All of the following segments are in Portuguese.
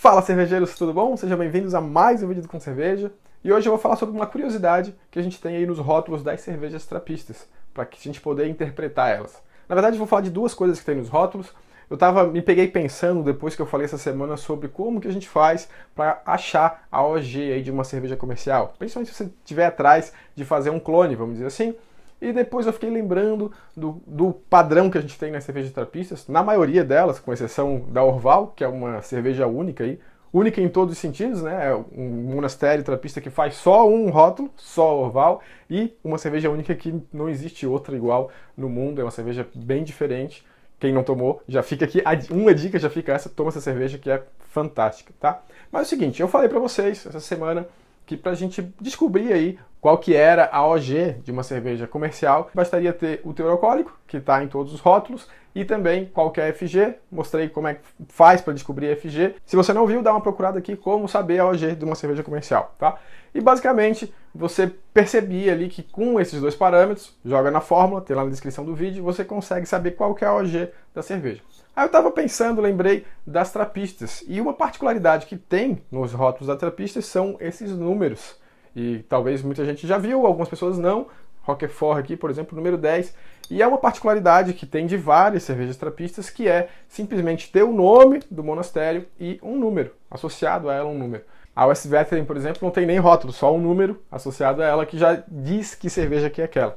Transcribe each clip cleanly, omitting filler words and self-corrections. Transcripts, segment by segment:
Fala, cervejeiros, tudo bom? Sejam bem-vindos a mais um vídeo do Com Cerveja. E hoje eu vou falar sobre uma curiosidade que a gente tem aí nos rótulos das cervejas trapistas, para que a gente poder interpretar elas. Na verdade, eu vou falar de duas coisas que tem nos rótulos. Me peguei pensando, depois que eu falei essa semana, sobre como que a gente faz para achar a OG aí de uma cerveja comercial. Principalmente se você estiver atrás de fazer um clone, vamos dizer assim. E depois eu fiquei lembrando do padrão que a gente tem nas cervejas trapistas, na maioria delas, com exceção da Orval, que é uma cerveja única aí, única em todos os sentidos, né? É um monastério trapista que faz só um rótulo, só Orval, e uma cerveja única que não existe outra igual no mundo, é uma cerveja bem diferente. Quem não tomou, já fica aqui, uma dica já fica essa, toma essa cerveja que é fantástica, tá? Mas é o seguinte, eu falei pra vocês essa semana que pra gente descobrir aí qual que era a OG de uma cerveja comercial, bastaria ter o teor alcoólico, que está em todos os rótulos, e também qual que é a FG, mostrei como é que faz para descobrir a FG. Se você não viu, dá uma procurada aqui como saber a OG de uma cerveja comercial, tá? E basicamente, você percebia ali que com esses dois parâmetros, joga na fórmula, tem lá na descrição do vídeo, você consegue saber qual que é a OG da cerveja. Aí eu estava pensando, lembrei das trapistas, e uma particularidade que tem nos rótulos das trapistas são esses números. E talvez muita gente já viu, algumas pessoas não. Roquefort aqui, por exemplo, número 10. E é uma particularidade que tem de várias cervejas trapistas, que é simplesmente ter o nome do monastério e um número, associado a ela um número. A Westvleteren, por exemplo, não tem nem rótulo, só um número associado a ela que já diz que cerveja que é aquela.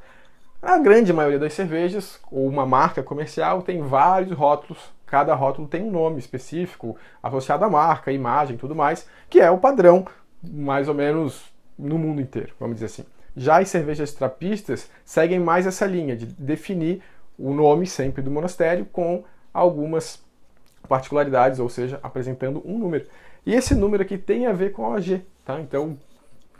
A grande maioria das cervejas, ou uma marca comercial, tem vários rótulos. Cada rótulo tem um nome específico, associado à marca, imagem e tudo mais, que é o padrão, mais ou menos, no mundo inteiro, vamos dizer assim. Já as cervejas trapistas seguem mais essa linha de definir o nome sempre do monastério com algumas particularidades, ou seja, apresentando um número. E esse número aqui tem a ver com a OG, tá? Então,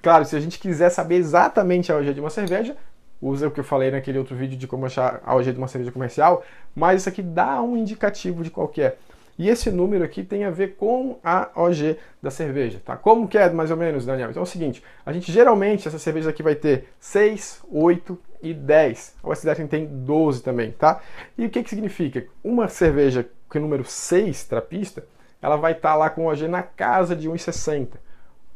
claro, se a gente quiser saber exatamente a OG de uma cerveja, usa o que eu falei naquele outro vídeo de como achar a OG de uma cerveja comercial, mas isso aqui dá um indicativo de qual que é. E esse número aqui tem a ver com a OG da cerveja, tá? Como que é mais ou menos, Daniel? Então é o seguinte, a gente geralmente, essa cerveja aqui vai ter 6, 8 e 10. A Westvleteren tem 12 também, tá? E o que que significa? Uma cerveja com o número 6 trapista, ela vai estar lá com OG na casa de 1,60.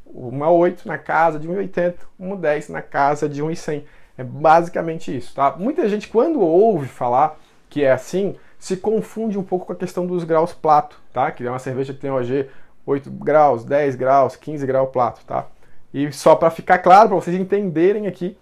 Uma 8 na casa de 1,80, uma 10 na casa de 1,100. É basicamente isso, tá? Muita gente, quando ouve falar que é assim, se confunde um pouco com a questão dos graus Plato, tá? Que é uma cerveja que tem OG 8 graus, 10 graus, 15 graus Plato, tá? E só para ficar claro, para vocês entenderem aqui,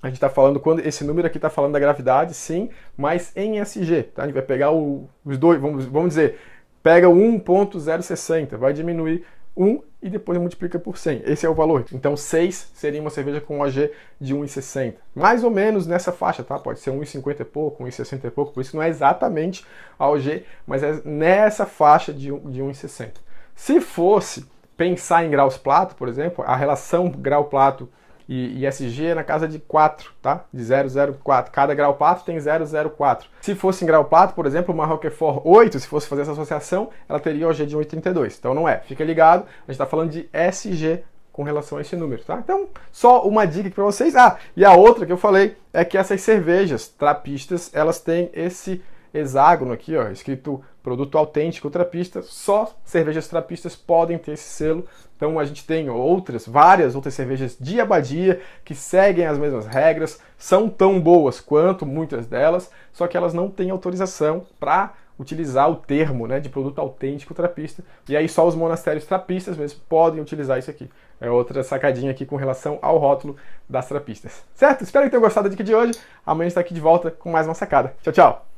a gente está falando, quando esse número aqui está falando da gravidade, sim, mas em SG, tá? A gente vai pegar os dois, vamos dizer, pega o 1.060, vai diminuir 1 e depois multiplica por 100. Esse é o valor. Então 6 seria uma cerveja com OG de 1,60. Mais ou menos nessa faixa, tá? Pode ser 1,50 e pouco, 1,60 e pouco, por isso não é exatamente a OG, mas é nessa faixa de 1,60. Se fosse pensar em graus Plato, por exemplo, a relação grau Plato e SG é na casa de 4, tá? De 0,04. Cada grau Plato tem 0,04. Se fosse em grau Plato, por exemplo, uma Roquefort 8, se fosse fazer essa associação, ela teria OG de 1,32. Então não é. Fica ligado, a gente está falando de SG com relação a esse número, tá? Então, só uma dica aqui para vocês. Ah, e a outra que eu falei é que essas cervejas trapistas, elas têm esse hexágono aqui, ó, escrito produto autêntico trapista. Só cervejas trapistas podem ter esse selo. Então a gente tem várias outras cervejas de abadia que seguem as mesmas regras, são tão boas quanto muitas delas, só que elas não têm autorização para utilizar o termo, né, de produto autêntico trapista. E aí só os monastérios trapistas mesmo podem utilizar isso aqui. É outra sacadinha aqui com relação ao rótulo das trapistas. Certo? Espero que tenham gostado da dica de hoje. Amanhã a gente está aqui de volta com mais uma sacada. Tchau, tchau!